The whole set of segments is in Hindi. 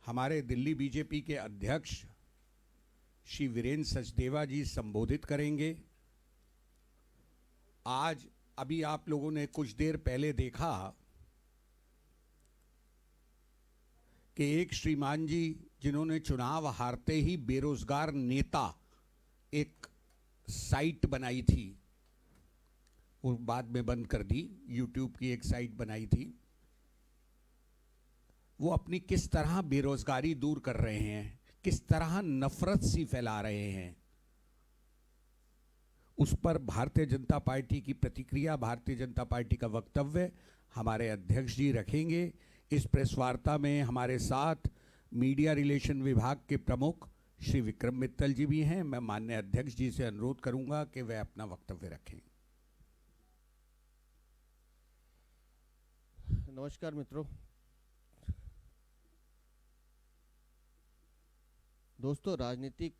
हमारे दिल्ली बीजेपी के अध्यक्ष श्री वीरेंद्र सचदेवा जी संबोधित करेंगे। आज अभी आप लोगों ने कुछ देर पहले देखा कि एक श्रीमान जी जिन्होंने चुनाव हारते ही बेरोजगार नेता एक साइट बनाई थी, वो बाद में बंद कर दी, यूट्यूब की एक साइट बनाई थी, वो अपनी किस तरह बेरोजगारी दूर कर रहे हैं, किस तरह नफरत सी फैला रहे हैं, उस पर भारतीय जनता पार्टी की प्रतिक्रिया, भारतीय जनता पार्टी का वक्तव्य हमारे अध्यक्ष जी रखेंगे। इस प्रेस वार्ता में हमारे साथ मीडिया रिलेशन विभाग के प्रमुख श्री विक्रम मित्तल जी भी हैं। मैं माननीय अध्यक्ष जी से अनुरोध करूंगा कि वे अपना वक्तव्य रखें। नमस्कार मित्रों, दोस्तों, राजनीतिक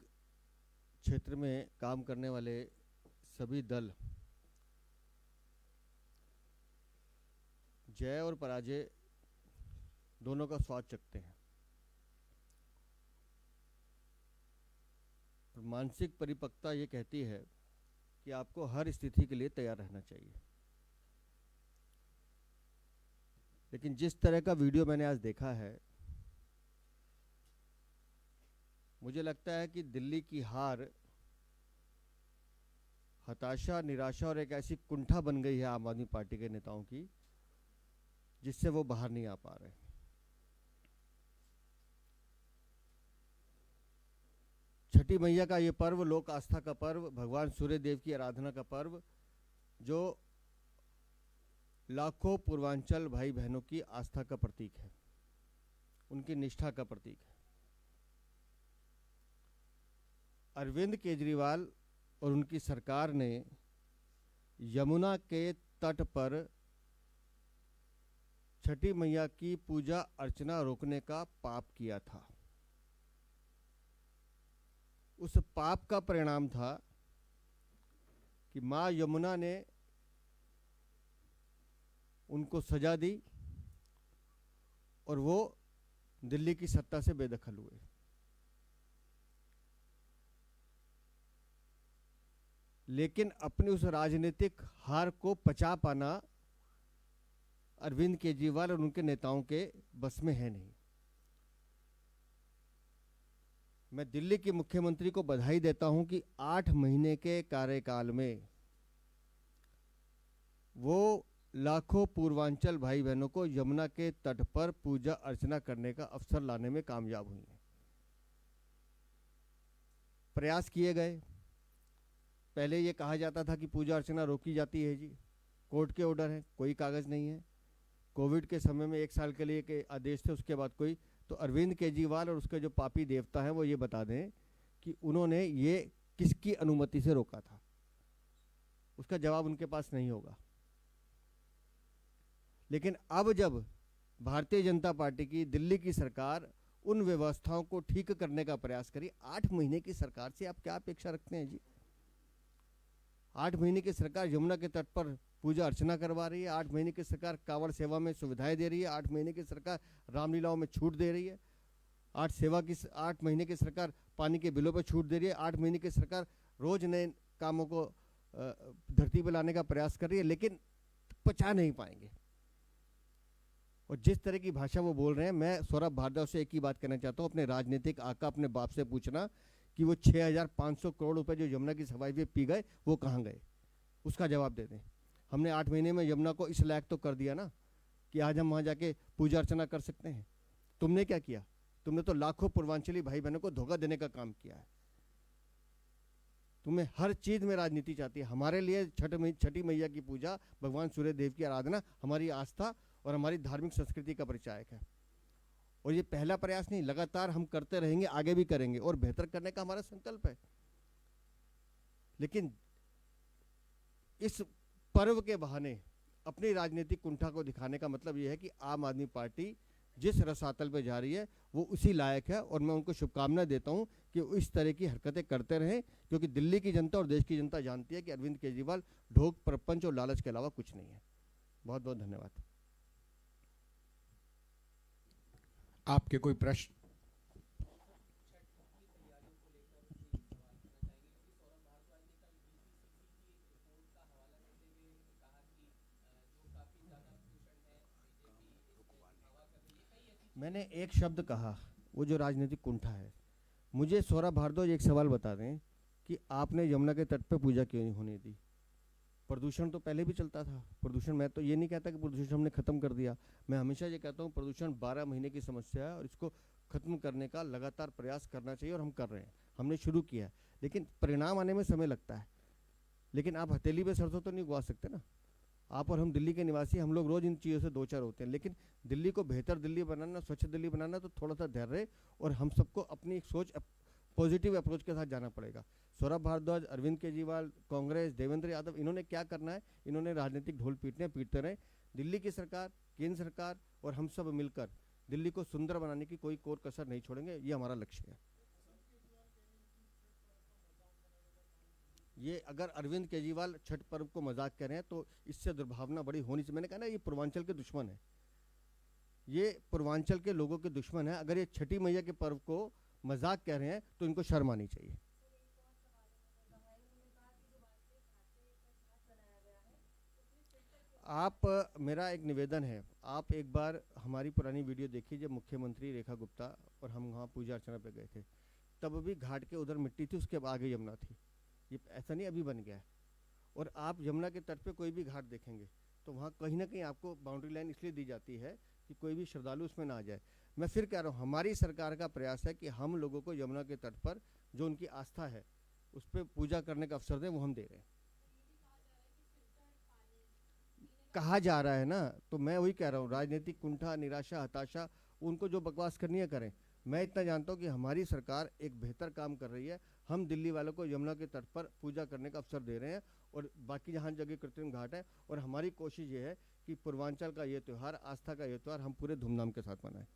क्षेत्र में काम करने वाले सभी दल जय और पराजय दोनों का स्वाद चखते हैं। मानसिक परिपक्वता ये कहती है कि आपको हर स्थिति के लिए तैयार रहना चाहिए। लेकिन जिस तरह का वीडियो मैंने आज देखा है, मुझे लगता है कि दिल्ली की हार हताशा, निराशा और एक ऐसी कुंठा बन गई है आम आदमी पार्टी के नेताओं की, जिससे वो बाहर नहीं आ पा रहे। छठी मैया का ये पर्व, लोक आस्था का पर्व, भगवान सूर्य देव की आराधना का पर्व, जो लाखों पूर्वांचल भाई बहनों की आस्था का प्रतीक है, उनकी निष्ठा का प्रतीक है। अरविंद केजरीवाल और उनकी सरकार ने यमुना के तट पर छठी मैया की पूजा अर्चना रोकने का पाप किया था। उस पाप का परिणाम था कि मां यमुना ने उनको सजा दी और वो दिल्ली की सत्ता से बेदखल हुए। लेकिन अपनी उस राजनीतिक हार को पचा पाना अरविंद केजरीवाल और उनके नेताओं के बस में है नहीं। मैं दिल्ली के मुख्यमंत्री को बधाई देता हूं कि 8 महीने के कार्यकाल में वो लाखों पूर्वांचल भाई बहनों को यमुना के तट पर पूजा अर्चना करने का अवसर लाने में कामयाब हुई हैं। प्रयास किए गए। पहले ये कहा जाता था कि पूजा अर्चना रोकी जाती है जी, कोर्ट के ऑर्डर है, कोई कागज नहीं है। कोविड के समय में 1 साल के लिए के आदेश थे, उसके बाद कोई। तो अरविंद केजरीवाल और उसके जो पापी देवता हैं वो ये बता दें कि उन्होंने ये किसकी अनुमति से रोका था। उसका जवाब उनके पास नहीं होगा। लेकिन अब जब भारतीय जनता पार्टी की दिल्ली की सरकार उन व्यवस्थाओं को ठीक करने का प्रयास करी, 8 महीने की सरकार से आप क्या अपेक्षा रखते हैं जी? 8 महीने की सरकार यमुना के तट पर पूजा अर्चना करवा रही है, 8 महीने की सरकार कांवड़ सेवा में सुविधाएं दे रही है, 8 महीने की सरकार रामलीलाओं में छूट दे रही है, 8 महीने की सरकार पानी के बिलों पर छूट दे रही है, 8 महीने की सरकार रोज नए कामों को धरती पर लाने का प्रयास कर रही है, लेकिन पचा नहीं पाएंगे। और जिस तरह की भाषा वो बोल रहे हैं, मैं सौरभ भारद्वाज से एक ही बात कहना चाहता हूँ, अपने राजनीतिक आका अपने बाप से पूछना कि वो 6,500 करोड़ रुपए जो यमुना की सफाई पे पी गए वो कहाँ गए, उसका जवाब दे दें। हमने 8 महीने में यमुना को इस लायक तो कर दिया ना कि आज हम वहाँ जाके पूजा अर्चना कर सकते हैं। तुमने क्या किया? तुमने तो लाखों पूर्वांचली भाई बहनों को धोखा देने का काम किया है। तुम्हें हर चीज में राजनीति चाहती है। हमारे लिए छठी मैया की पूजा, भगवान सूर्य देव की आराधना हमारी आस्था और हमारी धार्मिक संस्कृति का परिचायक है। और ये पहला प्रयास नहीं, लगातार हम करते रहेंगे, आगे भी करेंगे और बेहतर करने का हमारा संकल्प है। लेकिन इस पर्व के बहाने अपनी राजनीतिक कुंठा को दिखाने का मतलब यह है कि आम आदमी पार्टी जिस रसातल पे जा रही है वो उसी लायक है। और मैं उनको शुभकामनाएं देता हूं कि वो इस तरह की हरकतें करते रहें, क्योंकि दिल्ली की जनता और देश की जनता जानती है कि अरविंद केजरीवाल ढोंग, प्रपंच और लालच के अलावा कुछ नहीं है। बहुत बहुत धन्यवाद। आपके कोई प्रश्न? मैंने एक शब्द कहा, वो जो राजनीतिक कुंठा है। मुझे सौरभ भारद्वाज एक सवाल बता दें कि आपने यमुना के तट पे पूजा क्यों नहीं होने दी? प्रदूषण तो पहले भी चलता था। प्रदूषण, मैं तो ये नहीं कहता कि प्रदूषण हमने खत्म कर दिया। मैं हमेशा ये कहता हूँ प्रदूषण 12 महीने की समस्या है और इसको खत्म करने का लगातार प्रयास करना चाहिए और हम कर रहे हैं। हमने शुरू किया है, लेकिन परिणाम आने में समय लगता है। लेकिन आप हथेली पे सरसों तो नहीं उगा सकते ना। आप और हम दिल्ली के निवासी, हम लोग रोज इन चीज़ों से दो चार होते हैं, लेकिन दिल्ली को बेहतर दिल्ली बनाना, स्वच्छ दिल्ली बनाना, तो थोड़ा सा धैर्य और हम सबको अपनी एक सोच, पॉजिटिव अप्रोच के साथ जाना पड़ेगा। सौरभ भारद्वाज, अरविंद केजरीवाल, कांग्रेस, देवेंद्र यादव, इन्होंने क्या करना है? इन्होंने राजनीतिक ढोल पीटते रहे। दिल्ली की सरकार, केंद्र सरकार और हम सब मिलकर दिल्ली को सुंदर बनाने की कोई कोर कसर नहीं छोड़ेंगे। ये हमारा लक्ष्य है। ये अगर अरविंद केजरीवाल छठ पर्व को मजाक कह रहे हैं तो इससे दुर्भावना बड़ी होनी चाहिए। मैंने कहा ना, ये पूर्वांचल के दुश्मन है, ये पूर्वांचल के लोगों के दुश्मन है। अगर ये छठी मैया के पर्व को मजाक कह रहे हैं तो इनको शर्म आनी चाहिए। आप, मेरा एक निवेदन है, आप एक बार हमारी पुरानी वीडियो देखिए जब मुख्यमंत्री रेखा गुप्ता और हम वहाँ पूजा अर्चना पे गए थे, तब भी घाट के उधर मिट्टी थी, उसके आगे यमुना थी। ये ऐसा नहीं अभी बन गया है। और आप यमुना के तट पे कोई भी घाट देखेंगे तो वहाँ कहीं ना कहीं आपको बाउंड्री लाइन इसलिए दी जाती है कि कोई भी श्रद्धालु उसमें ना आ जाए। मैं फिर कह रहा हूँ, हमारी सरकार का प्रयास है कि हम लोगों को यमुना के तट पर जो उनकी आस्था है उस पर पूजा करने का अवसर दें, वो हम दे रहे हैं। कहा जा रहा है ना, तो मैं वही कह रहा हूँ, राजनीतिक कुंठा, निराशा, हताशा, उनको जो बकवास करनी है करें। मैं इतना जानता हूँ कि हमारी सरकार एक बेहतर काम कर रही है। हम दिल्ली वालों को यमुना के तट पर पूजा करने का अवसर दे रहे हैं और बाकी जहाँ जगह कृत्रिम घाट है। और हमारी कोशिश ये है कि पूर्वांचल का ये त्यौहार, आस्था का ये त्यौहार हम पूरे धूमधाम के साथ मनाएं।